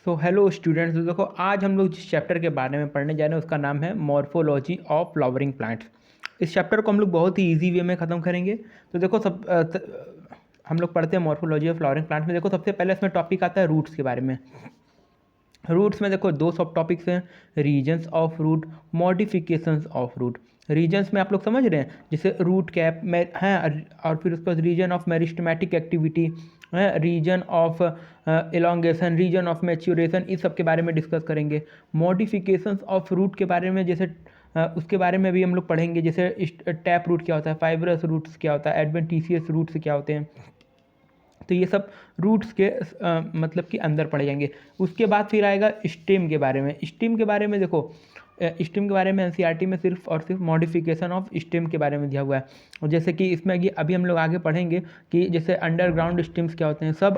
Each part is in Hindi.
सो हेलो स्टूडेंट्स, तो देखो आज हम लोग जिस चैप्टर के बारे में पढ़ने जा रहे हैं उसका नाम है मॉर्फोलॉजी ऑफ फ्लावरिंग प्लांट्स। इस चैप्टर को हम लोग बहुत ही इजी वे में ख़त्म करेंगे। तो देखो हम लोग पढ़ते हैं मॉर्फोलॉजी ऑफ फ्लावरिंग प्लांट्स में। देखो सबसे पहले इसमें टॉपिक आता है रूट्स के बारे में। रूट्स में देखो दो सब टॉपिक्स हैं, regions of root, modifications of root. Regions में आप लोग समझ रहे हैं, जैसे रूट कैप में है, और फिर उसके बाद रीजन ऑफ मेरिस्टेमेटिक एक्टिविटी है, region of elongation, region of maturation, इस सब के बारे में डिस्कस करेंगे। मॉडिफिकेशंस ऑफ रूट के बारे में जैसे उसके बारे में भी हम लोग पढ़ेंगे, जैसे टैप रूट क्या होता है, फाइब्रस रूट्स क्या होता है, एडवेंटिशियस रूट्स क्या होते हैं। तो ये सब रूट्स के मतलब कि अंदर पढ़े जाएंगे। उसके बाद फिर आएगा स्टेम के बारे में। स्टेम के बारे में देखो, स्टेम के बारे में एनसीईआरटी में सिर्फ और सिर्फ मॉडिफिकेशन ऑफ स्टेम के बारे में दिया हुआ है। और जैसे कि इसमें ये अभी हम लोग आगे पढ़ेंगे कि जैसे अंडरग्राउंड स्टेम्स क्या होते हैं, सब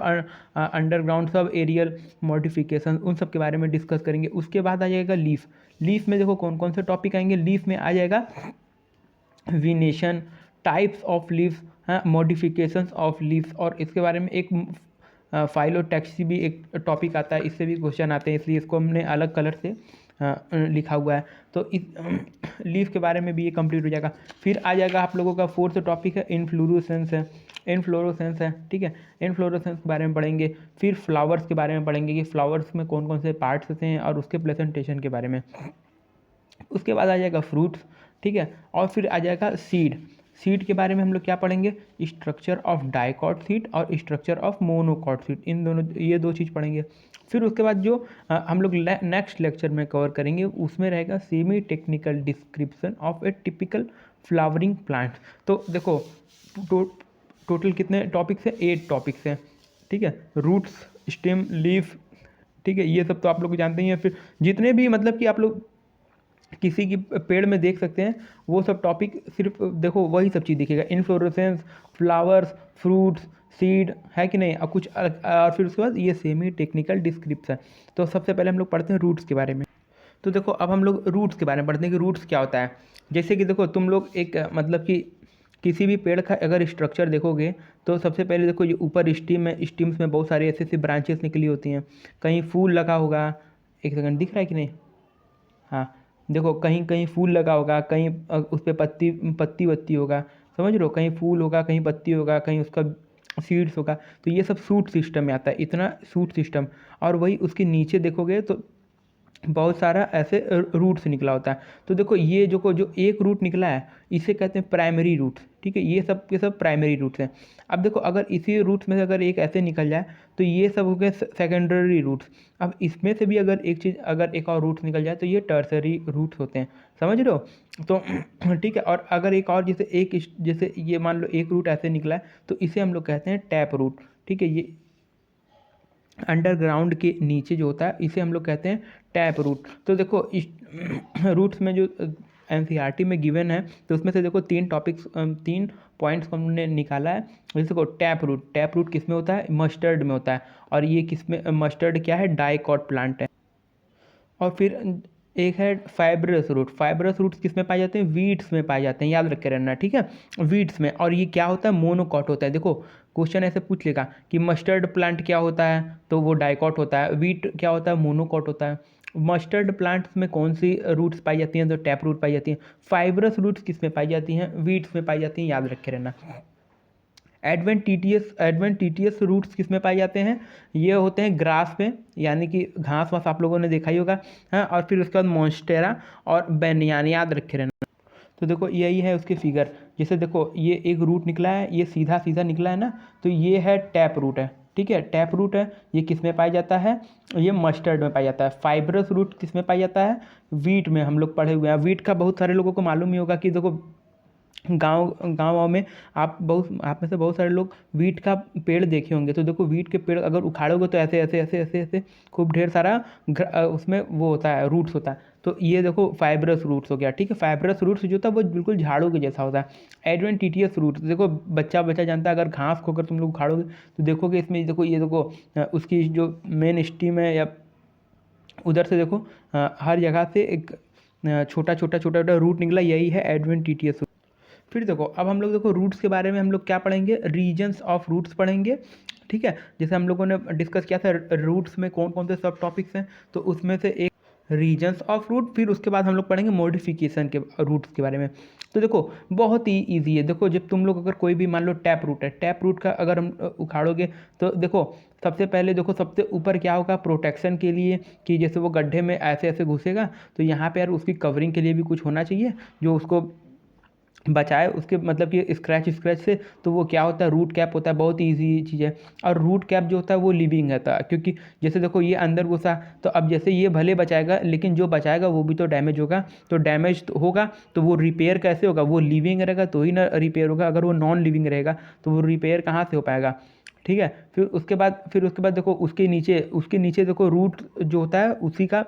अंडरग्राउंड, सब एरियल मॉडिफिकेशन, उन सब के बारे में डिस्कस करेंगे। उसके बाद आ जाएगा लीफ। लीफ में देखो कौन कौन से टॉपिक आएंगे। लीफ में आ जाएगा विनेशन, टाइप्स ऑफ लीव्स, हाँ, मॉडिफिकेशंस ऑफ लीव्स, और इसके बारे में एक फाइलोटैक्सी भी एक टॉपिक आता है, इससे भी क्वेश्चन आते हैं, इसलिए इसको हमने अलग कलर से लिखा हुआ है। तो इस लीफ के बारे में भी ये कंप्लीट हो जाएगा। फिर आ जाएगा आप लोगों का फोर्थ टॉपिक है इनफ्लोरेसेंस है। इनफ्लोरेसेंस है, ठीक है, इनफ्लोरेसेंस के बारे में पढ़ेंगे। फिर फ्लावर्स के बारे में पढ़ेंगे कि फ्लावर्स में कौन कौन से पार्ट्स होते हैं और उसके प्रेजेंटेशन के बारे में। उसके बाद आ जाएगा फ्रूट्स, ठीक है, और फिर आ जाएगा सीड। सीड के बारे में हम लोग क्या पढ़ेंगे, स्ट्रक्चर ऑफ डाइकॉट सीड और स्ट्रक्चर ऑफ मोनोकॉट सीड, इन दोनों, ये दो चीज़ पढ़ेंगे। फिर उसके बाद जो हम लोग नेक्स्ट लेक्चर में कवर करेंगे उसमें रहेगा semi technical description of A typical flowering plant. तो देखो टोटल कितने टॉपिक्स हैं, 8 टॉपिक्स हैं, ठीक है। रूट्स, स्टेम, लीफ, ठीक है, ये सब तो आप लोग जानते ही हैं। फिर जितने भी मतलब कि आप लोग किसी की पेड़ में देख सकते हैं, वो सब टॉपिक सिर्फ देखो वही सब चीज़ दिखेगा, इन्फ्लोरेसेंस, फ्लावर्स, फ्रूट्स, सीड, है कि नहीं, और कुछ और फिर उसके बाद ये सेमी टेक्निकल डिस्क्रिप्शन। तो सबसे पहले हम लोग पढ़ते हैं रूट्स के बारे में। तो देखो अब हम लोग रूट्स के बारे में पढ़ते हैं कि रूट्स क्या होता है। जैसे कि देखो तुम लोग एक मतलब कि किसी भी पेड़ का अगर स्ट्रक्चर देखोगे तो सबसे पहले देखो ये ऊपर स्टीम है, स्टीम्स में बहुत सारी ऐसी ऐसी ब्रांचेस निकली होती हैं, कहीं फूल लगा होगा, एक सेकंड दिख रहा है कि नहीं, हाँ, देखो कहीं कहीं फूल लगा होगा, कहीं उस पर पत्ती पत्ती वत्ती होगा, समझ रहे हो, कहीं फूल होगा, कहीं पत्ती होगा, कहीं उसका सीड्स होगा। तो ये सब सूट सिस्टम में आता है, इतना सूट सिस्टम। और वही उसके नीचे देखोगे तो बहुत सारा ऐसे रूट से निकला होता है। तो देखो ये जो एक रूट निकला है इसे कहते हैं प्राइमरी रूट, ठीक है, ये सब के सब प्राइमरी रूट्स हैं। अब देखो अगर इसी रूट्स में से अगर एक ऐसे निकल जाए तो ये सब हो गए सेकेंडरी रूट्स। अब इसमें से भी अगर एक चीज़, अगर एक और रूट निकल जाए तो ये टर्सरी रूट्स होते हैं, समझ रहे हो। तो ठीक है, और अगर एक और जैसे ये मान लो एक रूट ऐसे निकला है तो इसे हम लोग कहते हैं टैप रूट, ठीक है। ये अंडरग्राउंड के नीचे जो होता है इसे हम लोग कहते हैं टैप रूट। तो देखो इस रूट्स में जो एनसीईआरटी में गिवन है तो उसमें से देखो 3 टॉपिक्स, 3 पॉइंट्स को हमने निकाला है। जैसे देखो टैप रूट, टैप रूट किस में होता है, मस्टर्ड में होता है, और ये किस में, मस्टर्ड क्या है, डाइकॉट प्लांट है। और फिर एक है फाइब्रस रूट। फाइब्रस रूट्स किस में पाए जाते हैं, वीड्स में पाए जाते हैं, याद रख के रहना, ठीक है, वीड्स में। और ये क्या होता है, मोनोकॉट होता है। देखो क्वेश्चन ऐसे पूछ लेगा कि मस्टर्ड प्लांट क्या होता है, तो वो डाइकॉट होता है। वीट क्या होता है, मोनोकॉट होता है। मस्टर्ड प्लांट्स में कौन सी रूट्स पाई जाती हैं, तो टैप रूट पाई जाती हैं। फाइब्रस रूट्स किस में पाई जाती हैं, वीड्स में पाई जाती हैं, याद रखे रहना। एडवेंटिटियस रूट्स किस में पाए जाते हैं, ये होते हैं ग्रास में, यानी कि घास वास आप लोगों ने देखा ही होगा, हाँ। और फिर उसके बाद मॉन्स्टेरा और बेनियान, याद रखे रहना। तो देखो यही है उसके फिगर। जैसे देखो ये एक रूट निकला है, ये सीधा सीधा निकला है ना, तो ये है टैप रूट है, ठीक है, टैप रूट है। ये किस में पाया जाता है, ये मस्टर्ड में पाया जाता है। फाइब्रस रूट किस में पाया जाता है, वीट में, हम लोग पढ़े हुए हैं। वीट का बहुत सारे लोगों को मालूम ही होगा कि देखो गाँव में आप में से बहुत सारे लोग वीट का पेड़ देखे होंगे। तो देखो वीट के पेड़ अगर उखाड़ोगे तो ऐसे ऐसे ऐसे ऐसे ऐसे खूब ढेर सारा उसमें वो होता है, रूट्स होता है। तो ये देखो फाइब्रस रूट्स हो गया, ठीक है। फाइब्रस रूट्स जो होता है वो बिल्कुल झाड़ू के जैसा होता है। एडवेंटिटियस रूट्स, देखो बच्चा बच्चा जानता है, अगर घास को अगर तुम लोग उखाड़ोगे तो देखोगे इसमें, देखो ये देखो उसकी जो मेन स्टीम है, या उधर से देखो हर जगह से एक छोटा छोटा छोटा छोटा रूट निकला, यही है एडवेंटिटियस। फिर देखो अब हम लोग देखो रूट्स के बारे में हम लोग क्या पढ़ेंगे, रीजन्स ऑफ रूट्स पढ़ेंगे, ठीक है। जैसे हम लोगों ने डिस्कस किया था रूट्स में कौन कौन से सब टॉपिक्स हैं, तो उसमें से एक रीजन्स ऑफ रूट, फिर उसके बाद हम लोग पढ़ेंगे मॉडिफिकेशन के रूट्स के बारे में। तो देखो बहुत ही ईजी है। देखो जब तुम लोग अगर कोई भी मान लो टैप रूट है, टैप रूट का अगर हम उखाड़ोगे तो देखो सबसे पहले देखो सबसे ऊपर क्या होगा प्रोटेक्शन के लिए, कि जैसे वो गड्ढे में ऐसे ऐसे घुसेगा तो यहाँ पे यार उसकी कवरिंग के लिए भी कुछ होना चाहिए जो उसको बचाए उसके मतलब कि स्क्रैच स्क्रैच से। तो वो क्या होता है रूट कैप होता है, बहुत ही ईजी चीज़ है। और रूट कैप जो होता है वो लिविंग रहता है, क्योंकि जैसे देखो ये अंदर घुसा तो अब जैसे ये भले बचाएगा लेकिन जो बचाएगा वो भी तो डैमेज होगा, तो डैमेज तो होगा तो वो रिपेयर कैसे होगा, वो लिविंग रहेगा तो ही ना रिपेयर होगा। अगर वो नॉन लिविंग रहेगा तो वो रिपेयर कहाँ से हो पाएगा। ठीक है। फिर उसके बाद देखो उसके नीचे देखो रूट जो होता है उसी का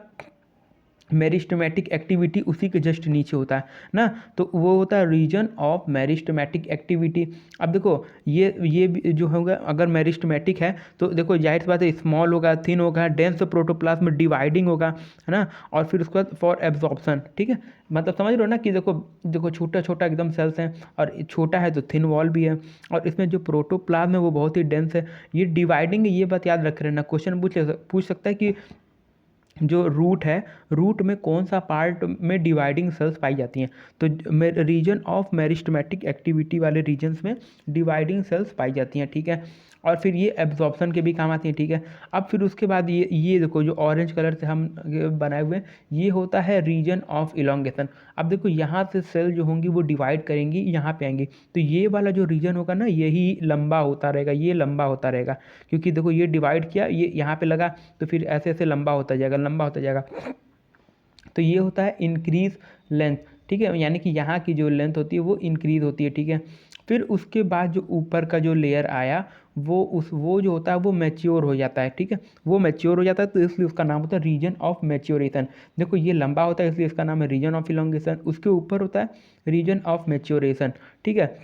मेरिस्टेमेटिक एक्टिविटी उसी के जस्ट नीचे होता है ना, तो वो होता है रीजन ऑफ मेरिस्टेमेटिक एक्टिविटी। अब देखो ये भी जो होगा अगर मेरिस्टेमेटिक है तो देखो जाहिर सी बात है स्मॉल होगा, थिन होगा, डेंस प्रोटोप्लाज्म डिवाइडिंग होगा, है ना। और फिर उसके बाद फॉर एब्जॉर्प्शन, ठीक है। मतलब समझ रहे हो ना कि देखो देखो छोटा छोटा एकदम सेल्स हैं और छोटा है तो थिन वॉल भी है, और इसमें जो प्रोटोप्लाज्म है वो बहुत ही डेंस है। ये डिवाइडिंग है, ये बात याद रख रहे ना, क्वेश्चन पूछ सकता है कि जो रूट है रूट में कौन सा पार्ट में डिवाइडिंग सेल्स पाई जाती हैं, तो रीजन ऑफ मेरिस्टेमेटिक एक्टिविटी वाले रीजन्स में डिवाइडिंग सेल्स पाई जाती हैं, ठीक है। और फिर ये एब्जॉर्प्शन के भी काम आती हैं, ठीक है। अब फिर उसके बाद ये देखो जो ऑरेंज कलर से हम बनाए हुए हैं ये होता है रीजन ऑफ इलोंगेशन। अब देखो यहाँ से सेल जो होंगी वो डिवाइड करेंगी यहाँ पे आएंगी, तो ये वाला जो रीजन होगा ना यही लंबा होता रहेगा, ये लंबा होता रहेगा, क्योंकि देखो ये डिवाइड किया ये यहाँ पे लगा तो फिर ऐसे ऐसे लंबा होता जाएगा लंबा होता जाएगा। तो ये होता है इंक्रीज लेंथ, ठीक है, यानी कि यहाँ की जो लेंथ होती है वो इंक्रीज होती है, ठीक है। फिर उसके बाद जो ऊपर का जो लेयर आया वो जो होता है वो मैच्योर हो जाता है, ठीक है। वो मैच्योर हो जाता है तो इसलिए उसका नाम होता है रीजन ऑफ मैच्योरेशन। देखो ये लंबा होता है इसलिए इसका नाम है रीजन ऑफ इलोंगेशन, उसके ऊपर होता है रीजन ऑफ मैच्योरेशन, ठीक है।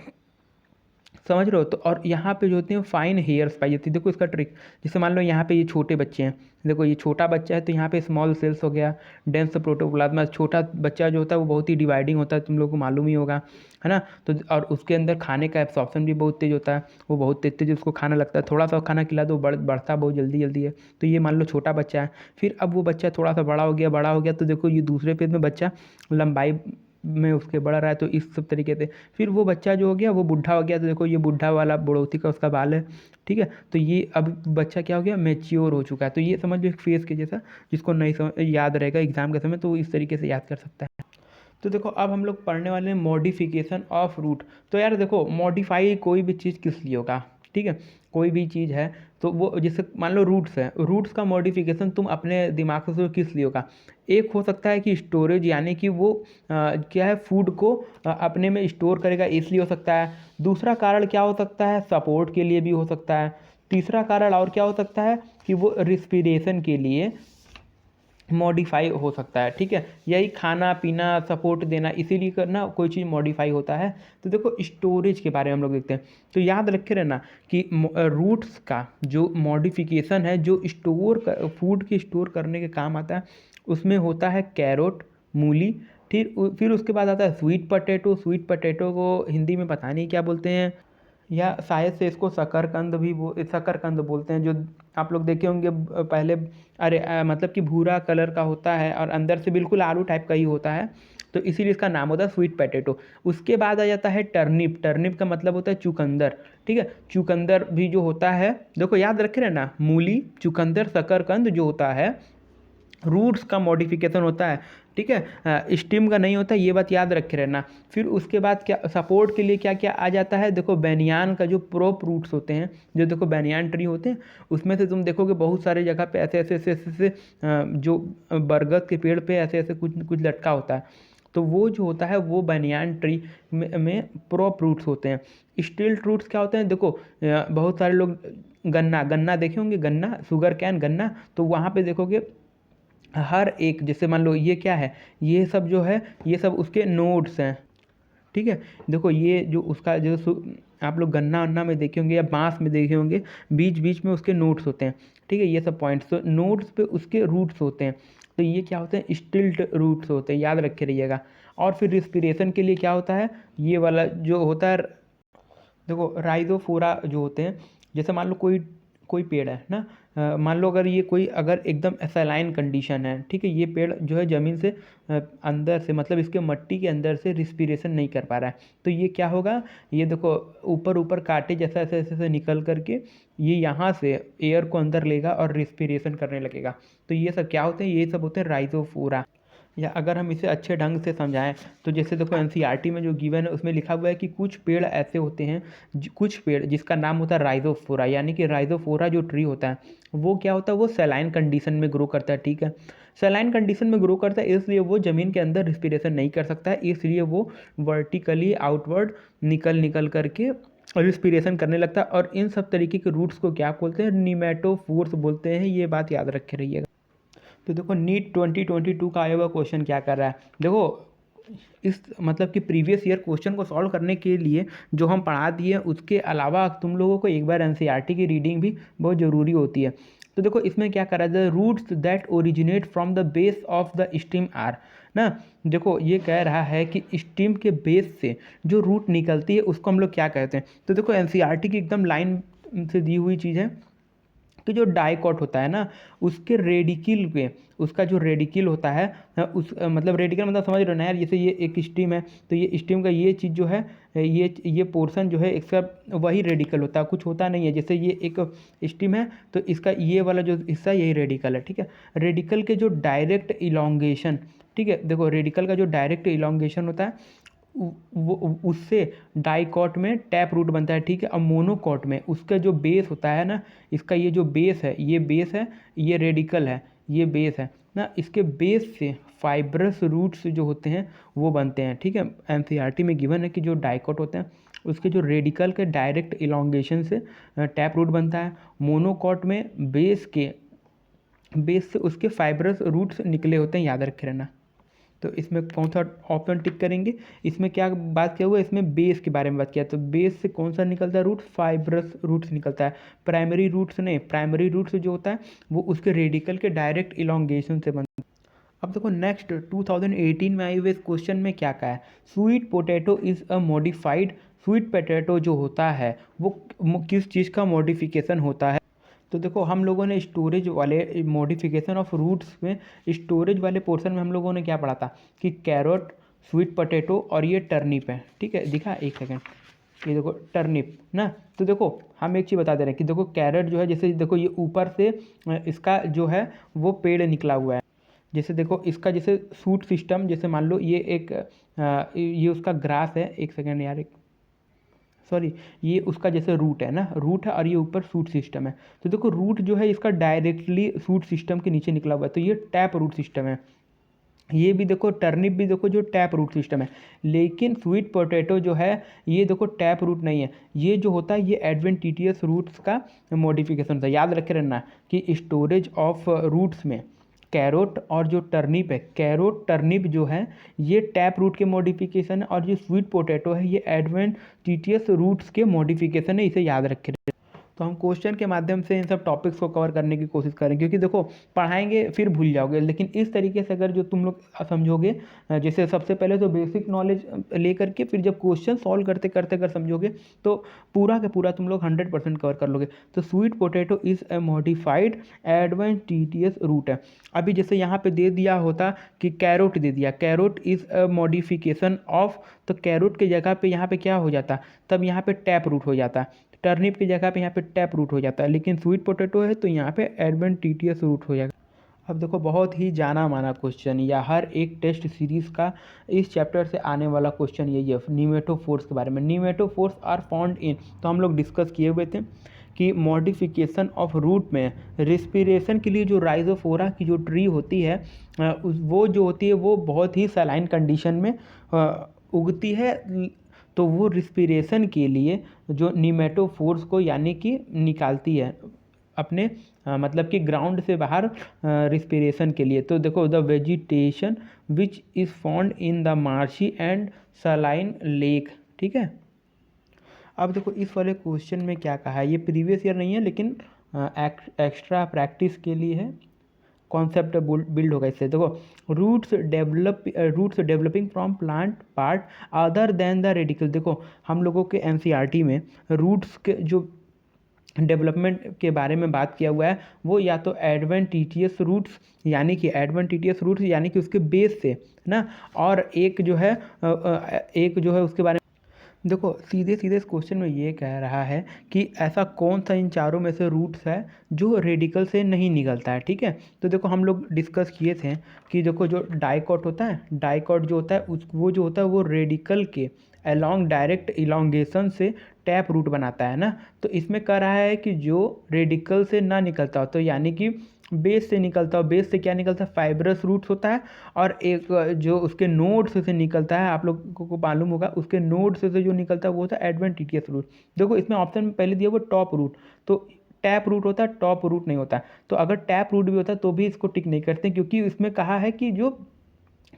समझ रहे हो। तो और यहाँ पे जो होती हैं फाइन हेयर्स पाई जाती है। देखो इसका ट्रिक, जैसे मान लो यहाँ पे ये छोटे बच्चे हैं, देखो ये छोटा बच्चा है तो यहाँ पे स्मॉल सेल्स हो गया, डेंस प्रोटोप्लाज्मा। छोटा बच्चा जो होता है वो बहुत ही डिवाइडिंग होता है, तुम लोग को मालूम ही होगा, है ना। तो और उसके अंदर खाने का एब्सॉर्प्शन भी बहुत तेज होता है, वो बहुत तेज तेज उसको खाना लगता है, थोड़ा सा खाना खिला दो बढ़ता बहुत जल्दी जल्दी है। तो ये मान लो छोटा बच्चा है, फिर अब वो बच्चा थोड़ा सा बड़ा हो गया तो देखो ये दूसरे फेज में बच्चा लंबाई में उसके बढ़ रहा है, तो इस सब तरीके से। फिर वो बच्चा जो हो गया वो बुढ़ा हो गया, तो देखो ये बुढ़ा वाला बुढ़ौती का उसका बाल है, ठीक है। तो ये अब बच्चा क्या हो गया मैच्योर हो चुका है। तो ये समझ लो एक फेस के जैसा, जिसको नहीं समझ याद रहेगा एग्जाम के समय तो वो इस तरीके से याद कर सकता है। तो देखो अब हम लोग पढ़ने वाले हैं मॉडिफिकेशन ऑफ रूट। तो यार देखो मॉडिफाई कोई भी चीज़ किस लिए होगा, ठीक है। कोई भी चीज़ है तो वो जैसे मान लो रूट्स है, रूट्स का मॉडिफिकेशन तुम अपने दिमाग से सोचो किस लिए होगा। एक हो सकता है कि स्टोरेज, यानी कि वो क्या है फूड को अपने में स्टोर करेगा इसलिए हो सकता है। दूसरा कारण क्या हो सकता है सपोर्ट के लिए भी हो सकता है। तीसरा कारण और क्या हो सकता है कि वो रिस्पिरेशन के लिए मॉडिफाई हो सकता है, ठीक है। यही खाना पीना सपोर्ट देना इसीलिए करना कोई चीज़ मॉडिफाई होता है। तो देखो स्टोरेज के बारे में हम लोग देखते हैं, तो याद रखे रहना कि रूट्स का जो मॉडिफिकेशन है जो फूड के स्टोर करने के काम आता है उसमें होता है कैरोट, मूली। फिर उसके बाद आता है स्वीट पटेटो। स्वीट पटेटो को हिंदी में पता नहीं क्या बोलते हैं, या शायद से इसको शकरकंद बोलते हैं, जो आप लोग देखे होंगे पहले। अरे मतलब कि भूरा कलर का होता है और अंदर से बिल्कुल आलू टाइप का ही होता है, तो इसीलिए इसका नाम होता है स्वीट पोटैटो। उसके बाद आ जाता है टर्निप। टर्निप का मतलब होता है चुकंदर, ठीक है। चुकंदर भी जो होता है देखो याद रखे रहना, मूली चुकंदर शकरकंद जो होता है रूट्स का मॉडिफिकेशन होता है, ठीक है, स्टीम का नहीं होता, ये बात याद रखे रहना। फिर उसके बाद क्या सपोर्ट के लिए क्या क्या आ जाता है, देखो बैनियान का जो प्रोप रूट्स होते हैं, जो देखो बैनियान ट्री होते हैं उसमें से तुम देखोगे बहुत सारे जगह पे ऐसे ऐसे ऐसे ऐसे ऐसे जो बरगद के पेड़ पे ऐसे ऐसे कुछ कुछ लटका होता है, तो वो जो होता है वो बैनियान ट्री में प्रोप रूट्स होते हैं। स्टिल्ट रूट्स क्या होते हैं, देखो बहुत सारे लोग गन्ना गन्ना देखे होंगे, गन्ना शुगर कैन गन्ना, तो वहाँ पे देखोगे हर एक, जैसे मान लो ये क्या है, ये सब जो है ये सब उसके नोड्स हैं, ठीक है। देखो ये जो उसका आप लोग गन्ना वन्ना में देखे होंगे या बांस में देखे होंगे, बीच बीच में उसके नोड्स होते हैं, ठीक है। ये सब पॉइंट्स तो नोड्स पे उसके रूट्स होते हैं, तो ये क्या होते हैं स्टिल्ट रूट्स होते हैं, याद रखे रहिएगा। और फिर रिस्पिरेशन के लिए क्या होता है, ये वाला जो होता है देखो राइजोफोरा जो होते हैं, जैसे मान लो कोई कोई पेड़ है ना, मान लो अगर ये कोई अगर एकदम सलाइन कंडीशन है, ठीक है, ये पेड़ जो है ज़मीन से अंदर से मतलब इसके मट्टी के अंदर से रिस्पिरेशन नहीं कर पा रहा है, तो ये क्या होगा, ये देखो ऊपर ऊपर कांटे जैसा ऐसे ऐसे ऐसे निकल करके ये यहाँ से एयर को अंदर लेगा और रिस्पिरेशन करने लगेगा। तो ये सब क्या होते हैं, ये सब होते हैं राइजोफोरा। या अगर हम इसे अच्छे ढंग से समझाएं तो जैसे देखो एनसीईआरटी में जो गिवन है उसमें लिखा हुआ है कि कुछ पेड़ ऐसे होते हैं, कुछ पेड़ जिसका नाम होता है राइजोफोरा, यानी कि राइजोफोरा जो ट्री होता है वो क्या होता है, वो सैलाइन कंडीशन में ग्रो करता है, ठीक है। सैलाइन कंडीशन में ग्रो करता है इसलिए वो ज़मीन के अंदर रिस्पिरेशन नहीं कर सकता है, इसलिए वो वर्टिकली आउटवर्ड निकल निकल करके रिस्पिरेशन करने लगता है। और इन सब तरीके के रूट्स को क्या बोलते हैं, निमेटोफोर्स बोलते हैं, ये बात याद रखे रहिएगा। तो देखो नीट 2022 का आया हुआ क्वेश्चन क्या कर रहा है, देखो इस मतलब कि प्रीवियस ईयर क्वेश्चन को सॉल्व करने के लिए जो हम पढ़ा दिए उसके अलावा तुम लोगों को एक बार एनसीईआरटी की रीडिंग भी बहुत ज़रूरी होती है। तो देखो इसमें क्या करा जाए, roots that originate from the base of the stem are ना, देखो ये कह रहा है कि स्टीम के बेस से जो रूट निकलती है उसको हम लोग क्या कहते हैं। तो देखो एनसीईआरटी की एकदम लाइन से दी हुई चीज़ है कि जो डाइकॉट होता है ना उसके रेडिकल पे, उसका जो रेडिकल होता है उस मतलब रेडिकल मतलब समझ रहे हो ना यार, जैसे ये एक स्टीम है तो ये स्टीम का ये चीज़ जो है ये पोर्शन जो है इसका वही रेडिकल होता है, कुछ होता नहीं है। जैसे ये एक स्टीम है तो इसका ये वाला जो हिस्सा यही रेडिकल है, ठीक है। रेडिकल के जो डायरेक्ट इलोंगेशन, ठीक है, देखो रेडिकल का जो डायरेक्ट इलोंगेशन होता है वो उससे डाइकॉट में टैप रूट बनता है, ठीक है। अब मोनोकॉट में उसका जो बेस होता है ना, इसका ये जो बेस है ये बेस है, ये रेडिकल है, ये बेस है ना, इसके बेस से फाइब्रस रूट्स जो होते हैं वो बनते हैं, ठीक है। एनसीईआरटी में गिवन है कि जो डाइकॉट होते हैं उसके जो रेडिकल के डायरेक्ट इलोंगेशन से टैप रूट बनता है। मोनोकॉट में बेस से उसके फाइब्रस रूट्स निकले होते हैं, याद रखे रहना। तो इसमें कौन सा ऑप्शन टिक करेंगे, इसमें क्या बात किया हुआ है, इसमें बेस के बारे में बात किया, तो बेस से कौन सा निकलता है रूट, फाइब्रस रूट्स निकलता है, प्राइमरी रूट्स नहीं। प्राइमरी रूट्स जो होता है वो उसके रेडिकल के डायरेक्ट इलोंगेशन से बनता है। अब देखो नेक्स्ट 2018 में आए हुए क्वेश्चन में क्या कहा है, sweet potato is a modified, sweet potato जो होता है वो किस चीज़ का मॉडिफिकेशन होता है। तो देखो हम लोगों ने स्टोरेज वाले मॉडिफिकेशन ऑफ रूट्स में स्टोरेज वाले पोर्शन में हम लोगों ने क्या पढ़ा था कि कैरोट, स्वीट पोटैटो और ये टर्निप है, ठीक है। दिखा एक सेकेंड, ये देखो टर्निप ना। तो देखो हम एक चीज़ बता दे रहे हैं कि देखो कैरेट जो है, जैसे देखो ये ऊपर से इसका जो है वो पेड़ निकला हुआ है, जैसे देखो इसका जैसे सूट सिस्टम, जैसे मान लो ये एक ये उसका ग्रास है, एक सेकेंड यार, एक सॉरी, ये उसका जैसे रूट है ना, रूट है और ये ऊपर सूट सिस्टम है। तो देखो रूट जो है इसका डायरेक्टली सूट सिस्टम के नीचे निकला हुआ है, तो ये टैप रूट सिस्टम है। ये भी देखो टर्निप भी देखो जो टैप रूट सिस्टम है, लेकिन स्वीट पोटैटो जो है ये देखो टैप रूट नहीं है, ये जो होता है ये एडवेंटिटियस रूट्स का मॉडिफिकेशन होता है। याद रखे रहना कि स्टोरेज ऑफ रूट्स में कैरोट और जो टर्निप है, कैरोट टर्निप जो है ये टैप रूट के मॉडिफिकेशन है, और जो स्वीट पोटैटो है ये एडवेंटिटियस रूट्स के मॉडिफिकेशन है, इसे याद रखे। तो हम क्वेश्चन के माध्यम से इन सब टॉपिक्स को कवर करने की कोशिश करें, क्योंकि देखो पढ़ाएंगे फिर भूल जाओगे, लेकिन इस तरीके से अगर जो तुम लोग समझोगे, जैसे सबसे पहले तो बेसिक नॉलेज लेकर के फिर जब क्वेश्चन सॉल्व करते करते अगर समझोगे तो पूरा का पूरा तुम लोग 100% कवर कर लोगे। तो sweet potato is a modified adventitious root है। अभी जैसे यहाँ पे दे दिया होता कि कैरोट दे दिया, carrot is a modification of, तो कैरोट के जगह पे यहाँ पे क्या हो जाता, तब यहाँ पे टैप रूट हो जाता। टर्निप की जगह पे यहाँ पे टैप रूट हो जाता है, लेकिन स्वीट पोटैटो है तो यहाँ पे एडवेंटिटियस रूट हो जाएगा। अब देखो बहुत ही जाना माना क्वेश्चन या हर एक टेस्ट सीरीज़ का इस चैप्टर से आने वाला क्वेश्चन यही है, नीमेटोफोर्स के बारे में। नीमेटोफोर्स आर फाउंड इन, तो हम लोग डिस्कस किए हुए थे कि मॉडिफिकेशन ऑफ रूट में रिस्पिरेशन के लिए जो राइजोफोरा की जो ट्री होती है वो जो होती है वो बहुत ही सलाइन कंडीशन में उगती है, तो वो रिस्पिरेशन के लिए जो नीमेटोफोर्स को यानी कि निकालती है अपने मतलब कि ग्राउंड से बाहर रिस्पिरेशन के लिए। तो देखो the vegetation which is found in the marshy and saline lake, ठीक है। अब देखो इस वाले क्वेश्चन में क्या कहा है, ये प्रीवियस ईयर नहीं है लेकिन एक्स्ट्रा प्रैक्टिस के लिए है, कॉन्सेप्ट बिल्ड होगा इससे। देखो roots developing from plant part other than the radical, देखो हम लोगों के एनसीईआरटी में रूट्स के जो डेवलपमेंट के बारे में बात किया हुआ है वो या तो एडवेंटिशियस रूट्स यानी कि उसके बेस से, है ना। और एक जो है उसके बारे में देखो सीधे सीधे इस क्वेश्चन में ये कह रहा है कि ऐसा कौन सा इन चारों में से रूट्स है जो रेडिकल से नहीं निकलता है, ठीक है। तो देखो हम लोग डिस्कस किए थे कि देखो जो डाइकॉट होता है, डाइकॉट जो होता है उस वो जो होता है वो रेडिकल के अलोंग डायरेक्ट इलोंगेशन से टैप रूट बनाता है ना। तो इसमें कह रहा है कि जो रेडिकल से ना निकलता हो, तो यानी कि बेस से निकलता हो। बेस से क्या निकलता है, फाइब्रस रूट्स होता है। और एक जो उसके नोड्स से निकलता है, आप लोगों को मालूम होगा उसके नोड्स से जो निकलता है वो होता है एडवेंटिशियस रूट। देखो इसमें ऑप्शन में पहले दिया वो टॉप रूट, तो टैप रूट होता है, टॉप रूट नहीं होता है। तो अगर टैप रूट भी होता है तो भी इसको टिक नहीं करते, क्योंकि इसमें कहा है कि जो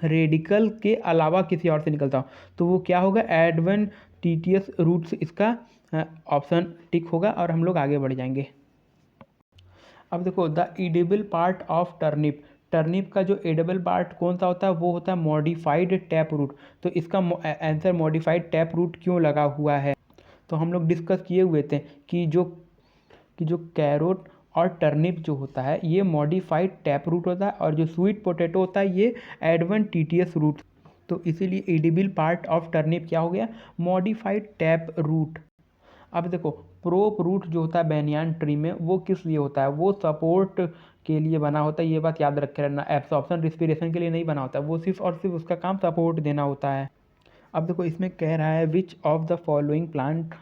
रेडिकल के अलावा किसी और से निकलता हो, तो वो क्या होगा, एडवेंटिशियस रूट्स। इसका ऑप्शन टिक होगा और हम लोग आगे बढ़ जाएंगे। अब देखो the edible part of turnip, turnip का जो एडिबल पार्ट कौन सा होता है वो होता है मॉडिफाइड टैप रूट। तो इसका आंसर मॉडिफाइड टैप रूट क्यों लगा हुआ है, तो हम लोग डिस्कस किए हुए थे कि जो कैरोट और टर्निप जो होता है ये मॉडिफाइड टैप रूट होता है, और जो स्वीट पोटैटो होता है ये एडवेंटिशियस रूट। तो इसीलिए एडिबल पार्ट ऑफ टर्निप क्या हो गया, मॉडिफाइड टैप रूट। अब देखो प्रोप रूट जो होता है बैनियान ट्री में वो किस लिए होता है, वो सपोर्ट के लिए बना होता है, ये बात याद रखे रहना। एब्सॉर्प्शन रिस्पिरेशन के लिए नहीं बना होता है, वो सिर्फ और सिर्फ उसका काम सपोर्ट देना होता है। अब देखो इसमें कह रहा है which of the following plant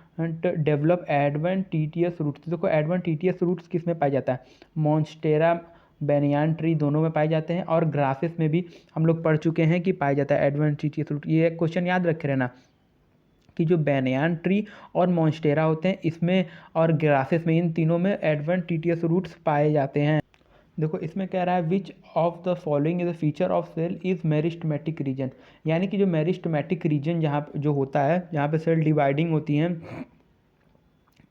develop adventitious roots. देखो एडवेंटिशियस रूट्स किस में पाया जाता है, मॉन्स्टेरा बैनियान ट्री दोनों में पाए जाते हैं, और ग्रासेस में भी हम लोग पढ़ चुके हैं कि पाया जाता है एडवेंटिशियस रूट। ये क्वेश्चन याद रखे रहना कि जो बैनियान ट्री और मॉन्स्टेरा होते हैं इसमें, और ग्रासेस में, इन तीनों में एडवेंटिशियस रूट्स पाए जाते हैं। देखो इसमें कह रहा है which of the following is a feature of cell is meristematic region, यानी कि जो मेरिस्टेमेटिक रीजन जहाँ जो होता है जहाँ पे सेल डिवाइडिंग होती हैं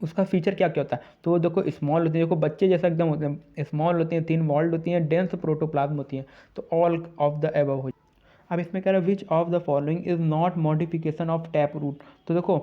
उसका फीचर क्या क्या होता है। तो देखो स्मॉल होते हैं, देखो बच्चे जैसा एकदम होते हैं, स्मॉल होती हैं, थिन वॉल्ड होती हैं, डेंस प्रोटोप्लाज्म होती हैं। तो ऑल ऑफ द एबव हो। अब इसमें कह रहा है which of the following is not modification of tap root. तो देखो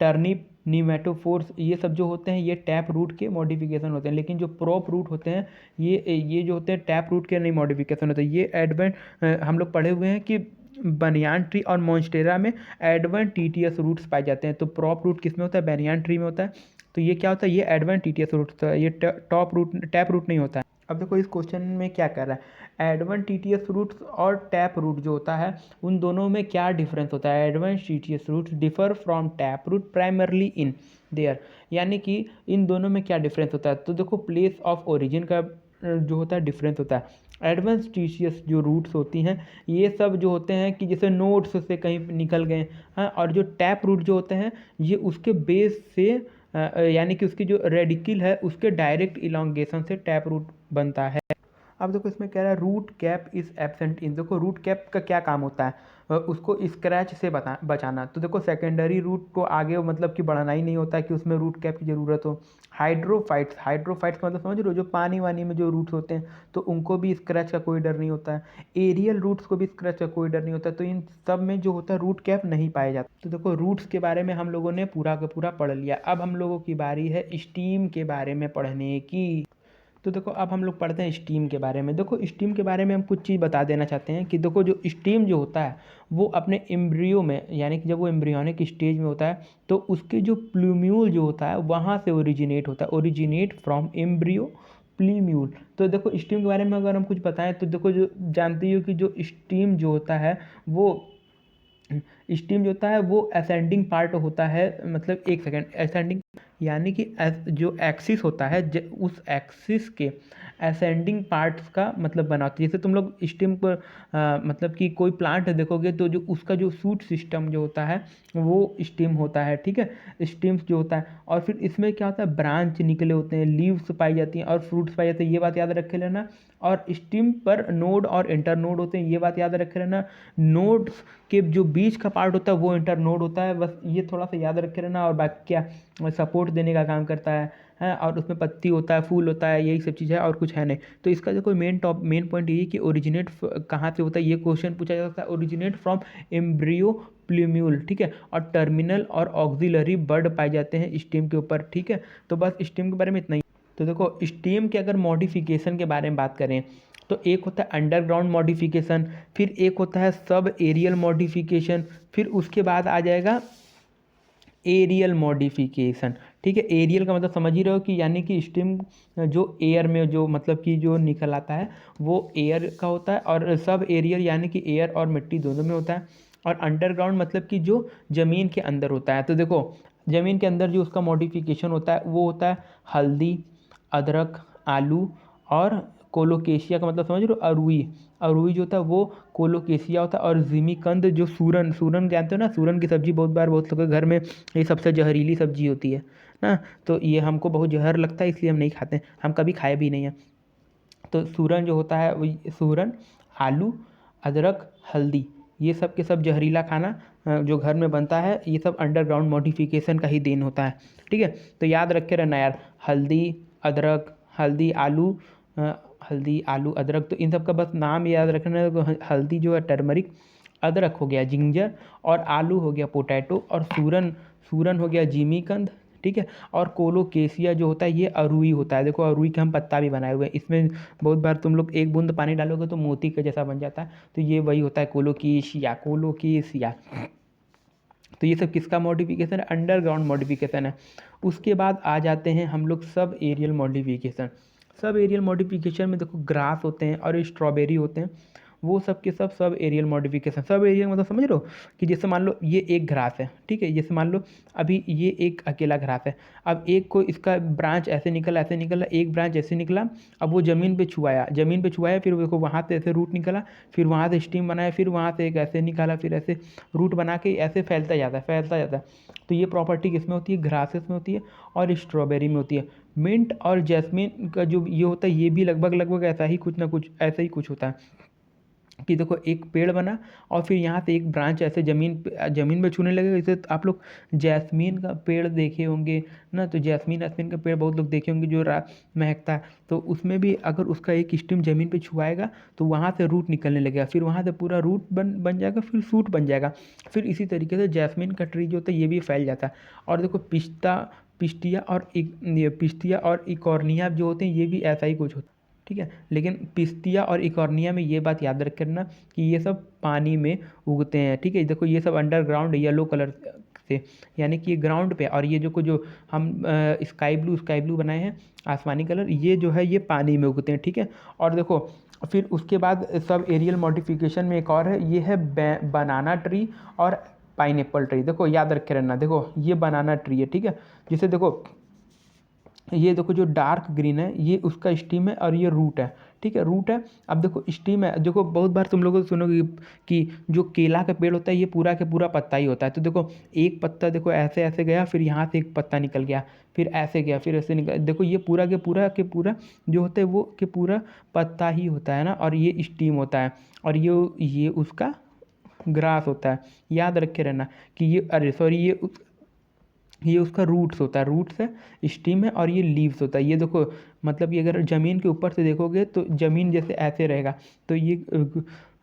टर्निप, नीमेटोफोर्स, ये सब जो होते हैं ये टैप रूट के मॉडिफिकेशन होते हैं, लेकिन जो प्रोप रूट होते हैं ये जो होते हैं टैप रूट के नहीं मॉडिफिकेशन होते हैं। ये हम लोग पढ़े हुए हैं कि बनियान ट्री और मॉन्स्टेरा में एडवेंटिशियस रूट्स पाए जाते हैं। तो प्रॉप रूट किस में होता है, बैनियान ट्री में होता है। तो ये क्या होता है, ये एडवेंटिशियस रूट होता है, ये टॉप रूट टैप रूट नहीं होता है। अब देखो इस क्वेश्चन में क्या कर रहा है, एडवेंटिशियस रूट्स और टैप रूट जो होता है उन दोनों में क्या डिफरेंस होता है। Adventitious roots differ from tap root primarily in their, यानी कि इन दोनों में क्या डिफरेंस होता है। तो देखो प्लेस ऑफ ओरिजिन का जो होता है डिफरेंस होता है। एडवेंटिशियस जो रूट्स होती हैं ये सब जो होते हैं कि जैसे नोड्स से कहीं निकल गए हैं, और जो टैप रूट जो होते हैं ये उसके बेस से यानी कि उसकी जो रेडिकल है उसके डायरेक्ट इलोंगेशन से टैप रूट बनता है। अब देखो इसमें कह रहा है root cap is absent in. देखो रूट कैप का क्या काम होता है, उसको स्क्रैच से बचाना। तो देखो सेकेंडरी रूट को आगे मतलब कि बढ़ाना ही नहीं होता है कि उसमें रूट कैप की ज़रूरत हो। हाइड्रोफाइट्स, हाइड्रोफाइट्स का मतलब समझ रहे हो, जो पानी वानी में जो रूट्स होते हैं तो उनको भी स्क्रैच का कोई डर नहीं होता है। एरियल रूट्स को भी स्क्रैच का कोई डर नहीं होता, तो इन सब में जो होता है रूट कैप नहीं पाया जाता। तो देखो रूट्स के बारे में हम लोगों ने पूरा का पूरा पढ़ लिया। अब हम लोगों की बारी है स्टीम के बारे में पढ़ने की। तो देखो अब हम लोग पढ़ते हैं स्टीम के बारे में। देखो स्टीम के बारे में हम कुछ चीज़ बता देना चाहते हैं कि देखो जो स्टीम जो होता है वो अपने एम्ब्रियो में, यानी कि जब वो एम्ब्रियोनिक स्टेज में होता है तो उसके जो प्लूम्यूल जो होता है वहाँ से ओरिजिनेट होता है, ओरिजिनेट फ्रॉम एम्ब्रियो प्लूम्यूल। तो देखो स्टीम के बारे में अगर हम कुछ बताएं तो देखो जो जानते हो कि जो स्टीम जो होता है वो स्टीम जो होता है वो असेंडिंग पार्ट होता है, मतलब एक सेकेंड, असेंडिंग यानी कि जो एक्सिस होता है उस एक्सिस के असेंडिंग पार्ट्स का मतलब बनाते हैं। जैसे तुम लोग स्टीम पर मतलब कि कोई प्लांट देखोगे तो जो उसका जो सूट सिस्टम जो होता है वो स्टीम होता है, ठीक है, स्टीम्स जो होता है। और फिर इसमें क्या होता है, ब्रांच निकले होते हैं, लीव्स पाई जाती हैं और फ्रूट्स पाए जाते हैं, ये बात याद रखे लेना। और स्टीम पर नोड और इंटर नोड होते हैं, ये बात याद रखे रहना। नोड्स के जो बीच का पार्ट होता है वो इंटर नोड होता है, बस ये थोड़ा सा याद रखे रहना। और बाकी क्या सपोर्ट देने का काम करता है और उसमें पत्ती होता है, फूल होता है, यही सब चीज़ है और कुछ है नहीं। तो इसका जो कोई मेन पॉइंट ये है कि ओरिजिनेट कहाँ से होता है, ये क्वेश्चन पूछा जा सकता है। ओरिजिनेट फ्रॉम एम्ब्रियो प्ल्यूम्यूल, ठीक है। और टर्मिनल और ऑक्सिलरी बर्ड पाए जाते हैं स्टीम के ऊपर, ठीक है। तो बस स्टीम के बारे में इतना ही। तो देखो स्टीम के अगर मॉडिफिकेशन के बारे में बात करें तो एक होता है अंडरग्राउंड मॉडिफिकेशन, फिर एक होता है सब एरियल मॉडिफिकेशन, फिर उसके बाद आ जाएगा एरियल मॉडिफिकेशन, ठीक है। एरियल का मतलब समझ ही रहे हो कि यानी कि स्टीम जो एयर में जो मतलब कि जो निकल आता है वो एयर का होता है, और सब एरियल यानी कि एयर और मिट्टी दोनों में होता है। और अंडरग्राउंड मतलब कि जो ज़मीन के अंदर होता है। तो देखो ज़मीन के अंदर जो उसका मॉडिफिकेशन होता है वो होता है हल्दी, अदरक, आलू और कोलोकेशिया का मतलब समझ रहे हो, अरुई। अरुई जो होता है वो कोलोकेशिया होता है। और जिमीकंद जो सूरन, सूरन जानते हो ना, सूरन की सब्ज़ी बहुत बार बहुत लोग के घर में, ये सबसे जहरीली सब्ज़ी होती है ना। तो ये हमको बहुत जहर लगता है इसलिए हम नहीं खाते, हम कभी खाए भी नहीं हैं। तो सूरन जो होता है वो सूरन, आलू, अदरक, हल्दी, ये सब के सब जहरीला खाना जो घर में बनता है, ये सब अंडरग्राउंड मॉडिफिकेशन का ही देन होता है, ठीक है। तो याद रख के रहना यार, हल्दी, अदरक, हल्दी, आलू, हल्दी, आलू, अदरक, तो इन सब का बस नाम याद रखना है। हल्दी जो है टर्मरिक, अदरक हो गया जिंजर, और आलू हो गया पोटैटो, और सूरन, सूरन हो गया जिमीकंद, ठीक है। और कोलोकेशिया जो होता है ये अरुई होता है। देखो अरुई के हम पत्ता भी बनाए हुए हैं, इसमें बहुत बार तुम लोग एक बूंद पानी डालोगे तो मोती के जैसा बन जाता है, तो ये वही होता है कोलोकेशिया, कोलोकेशिया। तो ये सब किसका मॉडिफिकेशन है, अंडरग्राउंड मॉडिफिकेशन है। उसके बाद आ जाते हैं हम लोग सब एरियल मॉडिफिकेशन। सब एरियल मॉडिफिकेशन में देखो ग्रास होते हैं और स्ट्रॉबेरी होते हैं, वो सब के सब एरियल मॉडिफिकेशन। सब एरियल मतलब समझ रहे हो कि जैसे मान लो ये एक घास है, ठीक है। जैसे मान लो अभी ये एक अकेला घास है, अब एक को इसका ब्रांच ऐसे निकला, ऐसे निकला, एक ब्रांच ऐसे निकला, अब वो ज़मीन पे छुआया, ज़मीन पे छुआया, फिर देखो वहाँ से ऐसे रूट निकला, फिर वहाँ से स्टीम बनाया, फिर वहाँ से एक ऐसे निकाला, फिर ऐसे रूट बना के ऐसे फैलता जाता है, फैलता जाता है। तो ये प्रॉपर्टी किसमें होती है, ग्रासेस में होती है और स्ट्रॉबेरी में होती है। मिंट और जैस्मिन का जो ये होता है ये भी लगभग लगभग ऐसा ही कुछ ना कुछ, ऐसा ही कुछ होता है कि देखो एक पेड़ बना और फिर यहाँ से एक ब्रांच ऐसे ज़मीन में छूने लगेगा। जैसे आप लोग जैस्मीन का पेड़ देखे होंगे ना, तो जैस्मीन का पेड़ बहुत लोग देखे होंगे जो महकता है, तो उसमें भी अगर उसका एक स्टिम ज़मीन पे छुआएगा तो वहाँ से रूट निकलने लगेगा, फिर वहाँ से पूरा रूट बन जाएगा, फिर सूट बन जाएगा। फिर इसी तरीके से जैस्मीन का ट्री जो होता है ये भी फैल जाता है। और देखो पिस्तिया और इकॉर्निया जो होते हैं ये भी ऐसा ही कुछ होता है, ठीक है। लेकिन पिस्तिया और इकॉर्निया में ये बात याद रख करना कि ये सब पानी में उगते हैं, ठीक है। देखो ये सब अंडरग्राउंड येलो कलर से, यानी कि ये ग्राउंड पे, और ये जो हम स्काई ब्लू बनाए हैं आसमानी कलर, ये जो है ये पानी में उगते हैं, ठीक है। और देखो फिर उसके बाद सब एरियल मॉडिफिकेशन में एक और है, ये है बनाना ट्री और पाइनएप्पल ट्री। देखो याद रखे रहना, देखो ये बनाना ट्री है, ठीक है। जिसे देखो ये देखो जो डार्क ग्रीन है ये उसका स्टीम है और ये रूट है, ठीक है, रूट है। अब देखो स्टीम है, देखो बहुत बार तुम लोगों को सुनोगे कि जो केला का पेड़ होता है ये पूरा के पूरा पत्ता ही होता है। तो देखो एक पत्ता देखो ऐसे ऐसे गया, फिर यहाँ से एक पत्ता निकल गया, फिर ऐसे गया, फिर ऐसे निकल, देखो ये पूरा के पूरा जो होता है वो के पूरा पत्ता ही होता है ना, और ये स्टीम होता है, और ये उसका ग्रास होता है। याद रखे रहना कि ये, अरे सॉरी, ये उसका रूट्स होता है, रूट्स है, स्टीम है, और ये लीव्स होता है। ये देखो मतलब ये अगर ज़मीन के ऊपर से देखोगे तो ज़मीन जैसे ऐसे रहेगा, तो ये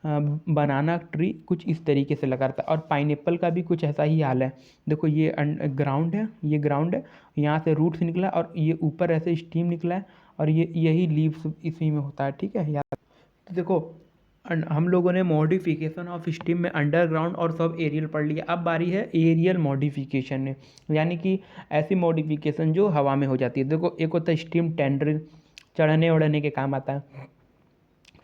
बनाना ट्री कुछ इस तरीके से लगा रहता है। और पाइनएप्पल का भी कुछ ऐसा ही हाल है। देखो ये ग्राउंड है, ये ग्राउंड है, यहाँ से रूट्स निकला और ये ऊपर ऐसे स्टीम निकला है, और ये यही लीव्स इसी में होता है, ठीक है यार। तो देखो हम लोगों ने मॉडिफिकेशन ऑफ स्टीम में अंडरग्राउंड और सब एरियल पढ़ लिया। अब बारी है एरियल मॉडिफिकेशन में, यानी कि ऐसी मॉडिफिकेशन जो हवा में हो जाती है। देखो एक होता है स्टीम टेंड्रिल, चढ़ने उड़ने के काम आता है।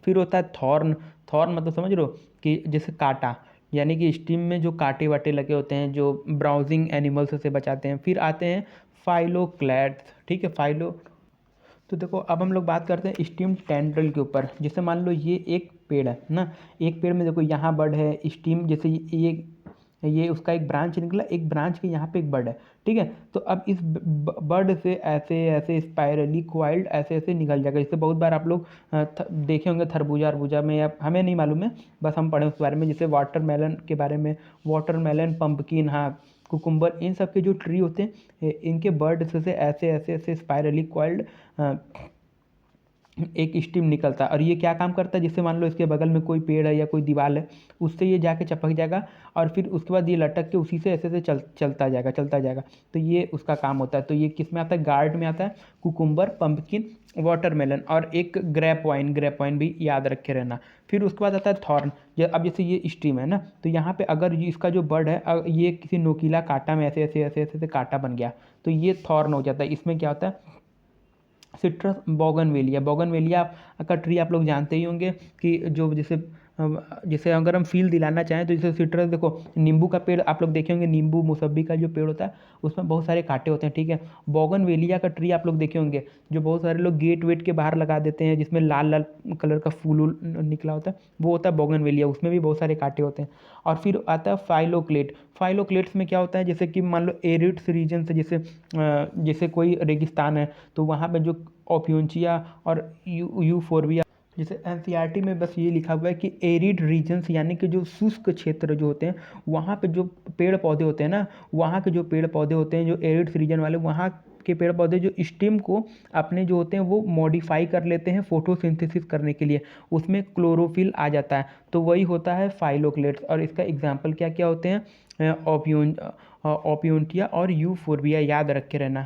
फिर होता है थॉर्न, थॉर्न मतलब समझ रहे हो कि जैसे कांटा, यानी कि स्टीम में जो कांटे वाटे लगे होते हैं जो ब्राउजिंग एनिमल्स से बचाते हैं। फिर आते हैं फाइलोक्लैड्स, ठीक है, फाइलो। तो देखो अब हम लोग बात करते हैं स्टीम टेंड्रिल के ऊपर। जैसे मान लो ये एक पेड़ है ना, एक पेड़ में देखो यहाँ बर्ड है, स्टीम जैसे ये उसका एक ब्रांच निकला, एक ब्रांच के यहाँ पे एक बर्ड है, ठीक है। तो अब इस बर्ड से ऐसे ऐसे स्पाइरली क्वाइल्ड ऐसे ऐसे निकल जाएगा। जैसे बहुत बार आप लोग देखे होंगे थरबूजा अरबूजा में, या हमें नहीं मालूम है, बस हम पढ़े उस बारे में, जैसे वाटरमेलन के बारे में, वाटरमेलन, पंपकिन, हाँ, कुकुम्बर, इन सब के जो ट्री होते हैं इनके बर्ड से ऐसे ऐसे ऐसे स्पाइरली क्वाइल्ड एक स्टीम निकलता है। और ये क्या काम करता है, जिससे मान लो इसके बगल में कोई पेड़ है या कोई दीवार है, उससे ये जाके चिपक जाएगा और फिर उसके बाद ये लटक के उसी से ऐसे ऐसे चलता जाएगा। तो ये उसका काम होता है। तो ये किस में आता है, गार्ड में आता है, कुकुम्बर, पंपकिन, वाटरमेलन, और एक ग्रेप वाइन भी याद रखे रहना। फिर उसके बाद आता है थॉर्न। अब जैसे ये स्टीम है ना, तो यहाँ पे अगर इसका जो बर्ड है ये किसी नोकीला कांटा में ऐसे ऐसे ऐसे ऐसे कांटा बन गया, तो ये थॉर्न हो जाता है। इसमें क्या होता है, सिट्रस बोगनवेलिया का ट्री आप लोग जानते ही होंगे कि जो जैसे अगर हम फील दिलाना चाहें तो जैसे सिट्रस, देखो नींबू का पेड़ आप लोग देखे होंगे, नींबू मौसम्बी का जो पेड़ होता है उसमें बहुत सारे कांटे होते हैं, ठीक है। बोगनवेलिया का ट्री आप लोग देखे होंगे, जो बहुत सारे लोग गेट वेट के बाहर लगा देते हैं, जिसमें लाल लाल कलर का फूल निकला होता है, वो होता है बोगनवेलिया, उसमें भी बहुत सारे कांटे होते हैं। और फिर आता है फाइलोक्लेट्स में क्या होता है, जैसे कि मान लो एरिड्स रीजन से, जैसे कोई रेगिस्तान है तो वहाँ पे जो ओपियोंचिया और यूफोरबिया, जैसे एनसीईआरटी में बस ये लिखा हुआ है कि एरिड रीजन्स, यानी कि जो शुष्क क्षेत्र जो होते हैं वहाँ पे जो पेड़ पौधे होते हैं ना, वहाँ के जो पेड़ पौधे होते हैं जो एरिड रीजन वाले, वहाँ के पेड़ पौधे जो स्टेम को अपने जो होते हैं वो मॉडिफाई कर लेते हैं फोटोसिंथेसिस करने के लिए, उसमें क्लोरोफिल आ जाता है, तो वही होता है फाइलोक्लेट्स। और इसका एग्जाम्पल क्या क्या होते हैं, ओपियोंटिया और यूफोरबिया, याद रखे रहना।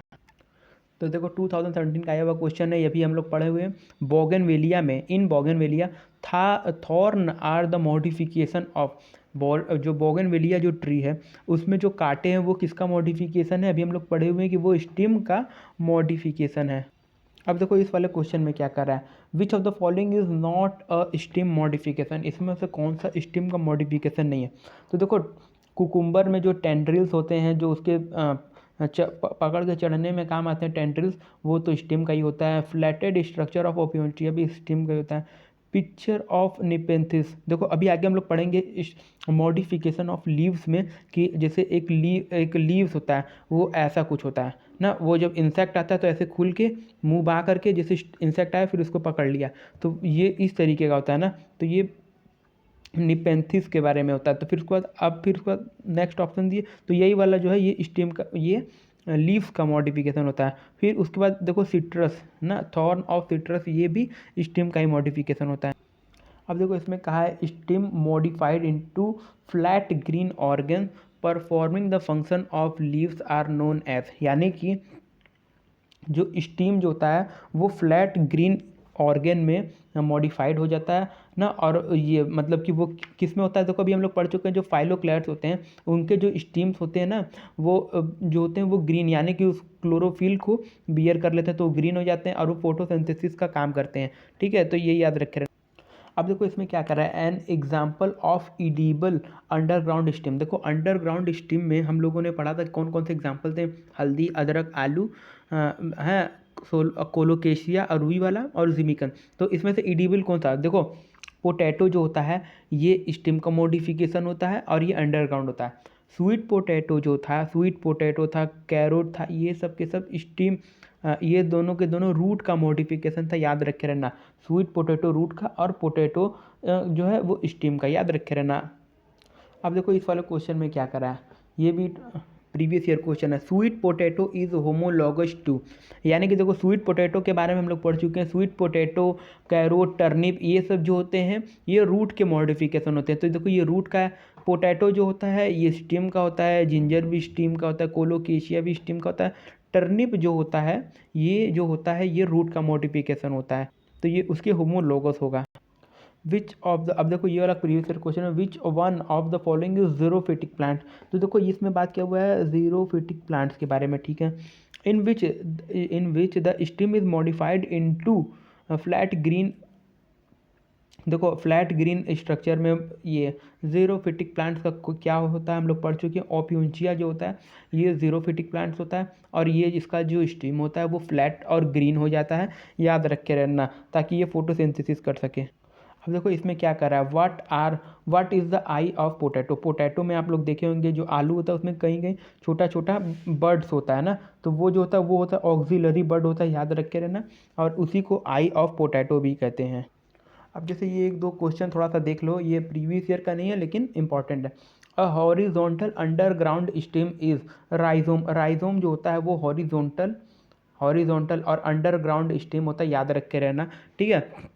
तो देखो 2017 का आया हुआ क्वेश्चन है, ये भी हम लोग पढ़े हुए हैं। बोगनवेलिया में, in bougainvillea the thorn are the modification of जो बोगनवेलिया जो ट्री है उसमें जो कांटे हैं वो किसका मॉडिफिकेशन है, अभी हम लोग पढ़े हुए हैं कि वो स्टेम का मॉडिफिकेशन है। अब देखो इस वाले क्वेश्चन में क्या कर रहा है, which of the following is not a stem modification, इसमें से कौन सा स्टेम का मॉडिफिकेशन नहीं है। तो देखो कुकुम्बर में जो टेंड्रिल्स होते हैं, जो उसके पकड़ के चढ़ने में काम आते हैं टेंड्रिल्स, वो तो स्टेम का ही होता है। फ्लैटेड स्ट्रक्चर ऑफ ओपियोंटिया भी स्टेम का ही होता है। पिक्चर ऑफ निपेंथिस, देखो अभी आगे हम लोग पढ़ेंगे इस मॉडिफिकेशन ऑफ लीव्स में, कि जैसे एक लीव्स होता है वो ऐसा कुछ होता है ना, वो जब इंसेक्ट आता है तो ऐसे खुल के मुंह बा करके जैसे इंसेक्ट आया फिर उसको पकड़ लिया, तो ये इस तरीके का होता है ना, तो ये निपेंथिस के बारे में होता है। तो फिर उसके बाद फिर उसके बाद नेक्स्ट ऑप्शन दिए, तो यही वाला जो है ये स्टेम का, ये लीव्स का मॉडिफिकेशन होता है। फिर उसके बाद देखो सिट्रस ना, थॉर्न ऑफ सिट्रस, ये भी स्टेम का ही मॉडिफिकेशन होता है। अब देखो इसमें कहा है stem modified into flat green organ performing the function of leaves are known as, यानी कि जो स्टीम जो होता है वो फ्लैट ग्रीन ऑर्गन में मॉडिफाइड हो जाता है ना, और ये मतलब कि वो किस में होता है, देखो अभी हम लोग पढ़ चुके हैं जो फाइलोक्लैट्स होते हैं उनके जो स्टीम्स होते हैं ना, वो जो होते हैं वो ग्रीन, यानी कि उस क्लोरोफिल को बियर कर लेते हैं तो वो ग्रीन हो जाते हैं और वो फोटोसिंथेसिस का काम करते हैं, ठीक है। तो ये याद रखें। अब देखो इसमें क्या कर रहा है, an example of edible underground steam. देखो अंडरग्राउंड स्टीम में हम लोगों ने पढ़ा था कौन कौन से एग्जाम्पल थे, हल्दी, अदरक, आलू है, कोलोकेशिया, अरुई वाला और जिमिकन। तो इसमें से इडिबल कौन सा, देखो पोटैटो जो होता है ये स्टीम का मॉडिफिकेशन होता है और ये अंडरग्राउंड होता है। स्वीट पोटैटो जो था, स्वीट पोटैटो था, कैरोट था, ये सब के सब स्टीम, ये दोनों के दोनों रूट का मॉडिफिकेशन था, याद रखे रहना। स्वीट पोटैटो रूट का और पोटैटो जो है वो स्टीम का, याद रखे रहना। अब देखो इस वाले क्वेश्चन में क्या करा है, ये भी प्रीवियस ईयर क्वेश्चन है। Sweet potato is homologous to, यानी कि देखो स्वीट पोटैटो के बारे में हम लोग पढ़ चुके हैं। स्वीट पोटैटो, कैरोट, टर्निप, ये सब जो होते हैं ये रूट के मॉडिफिकेशन होते हैं। तो देखो ये रूट का पोटैटो जो होता है ये स्टीम का होता है, जिंजर भी स्टीम का होता है, कोलोकेशिया भी स्टीम का होता है। टर्निप जो होता है ये जो होता है ये रूट का मॉडिफिकेशन होता है, तो ये उसके होमोलॉगस होगा। विच ऑफ द, अब देखो ये वाला प्रीवियस ईयर क्वेश्चन है, which one of the following is xerophytic plant. तो देखो इसमें बात क्या हुआ है जीरोफिटिक प्लांट्स के बारे में, ठीक है। In which the stem is modified into flat green, देखो फ्लैट ग्रीन स्ट्रक्चर में ये जीरोफिटिक प्लांट्स का क्या होता है हम लोग पढ़ चुके हैं। ओपियोंचिया जो होता है ये जीरोफिटिक प्लांट्स होता है और ये इसका जो स्टीम होता है वो फ्लैट और ग्रीन हो जाता है, याद रख के रहना ताकि ये फोटोसिंथेसिस कर सके। अब देखो इसमें क्या कर रहा है, what is the I of potato. Potato में आप लोग देखे होंगे जो आलू होता है उसमें कहीं कहीं छोटा छोटा बर्ड्स होता है ना, तो वो जो होता है वो होता है ऑक्सिलरी बर्ड होता है, याद रख के रहना, और उसी को आई ऑफ पोटैटो भी कहते हैं। अब जैसे ये एक दो क्वेश्चन थोड़ा सा देख लो, ये प्रीवियस ईयर का नहीं है लेकिन इंपॉर्टेंट है। A horizontal underground stem is rhizome. Rhizome जो होता है वो हॉरिजॉन्टल और अंडरग्राउंड स्टेम होता है, याद रख के रहना, ठीक है।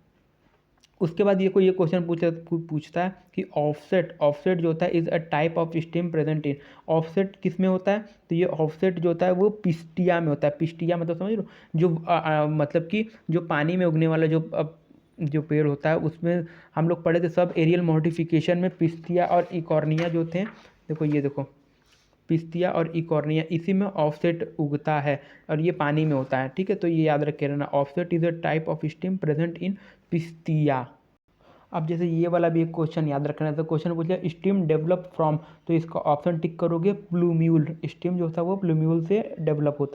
उसके बाद ये क्वेश्चन पूछता है कि ऑफसेट जो होता है is a type of stem present in. Offset किस में होता है, तो ये ऑफसेट जो होता है वो पिस्टिया में होता है। पिस्टिया मतलब समझ लो, जो मतलब कि जो पानी में उगने वाला जो पेड़ होता है उसमें हम लोग पढ़े थे सब एरियल मॉडिफिकेशन में, पिस्टिया और इकॉर्निया जो थे। देखो ये देखो, पिस्तिया और इकॉर्निया इसी में ऑफसेट उगता है और ये पानी में होता है, ठीक है। तो ये याद रख के रहना, offset is a type of stem present in Pistia. अब जैसे ये वाला भी एक क्वेश्चन याद रखना है, तो क्वेश्चन पूछ लिया स्टीम डेवलप फ्रॉम, तो इसका ऑप्शन टिक करोगे प्लूम्यूल। स्टीम जो होता है वो प्लूम्यूल से डेवलप होता है।